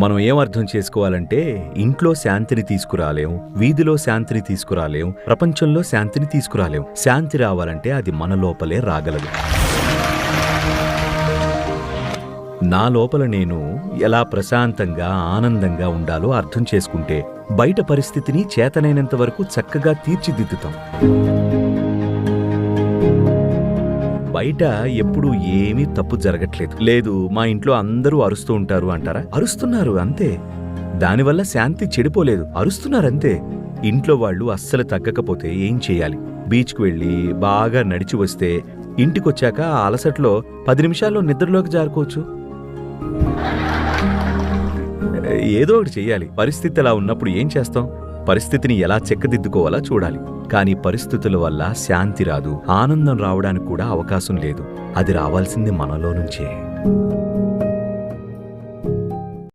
మనం ఏం అర్థం చేసుకోవాలంటే ఇంట్లో శాంతిని తీసుకురాలేం, వీధిలో శాంతిని తీసుకురాలేం, ప్రపంచంలో శాంతిని తీసుకురాలేం. శాంతి రావాలంటే అది మన లోపలే రాగలదు. నా లోపల నేను ఎలా ప్రశాంతంగా ఆనందంగా ఉండాలో అర్థం చేసుకుంటే బయట పరిస్థితిని చేతనైనంత వరకు చక్కగా తీర్చిదిద్దుతాం. బయట ఎప్పుడూ ఏమీ తప్పు జరగట్లేదు. లేదు, మా ఇంట్లో అందరూ అరుస్తూ ఉంటారు అంటారా? అరుస్తున్నారు అంతే. దానివల్ల శాంతి చెడిపోలేదు, అరుస్తున్నారంతే. ఇంట్లో వాళ్ళు అస్సలు తగ్గకపోతే ఏం చేయాలి? బీచ్కు వెళ్ళి బాగా నడిచి వస్తే ఇంటికొచ్చాక ఆ అలసట్లో 10 నిమిషాల్లో నిద్రలోకి జారుకోవచ్చు. ఏదో ఒకటి చెయ్యాలి. పరిస్థితి అలా ఉన్నప్పుడు ఏం చేస్తాం? పరిస్థితిని ఎలా చెక్కదిద్దుకోవాలా చూడాలి. కానీ పరిస్థితుల వల్ల శాంతి రాదు, ఆనందం రావడానికి కూడా అవకాశం లేదు. అది రావాల్సింది మనలో నుంచే.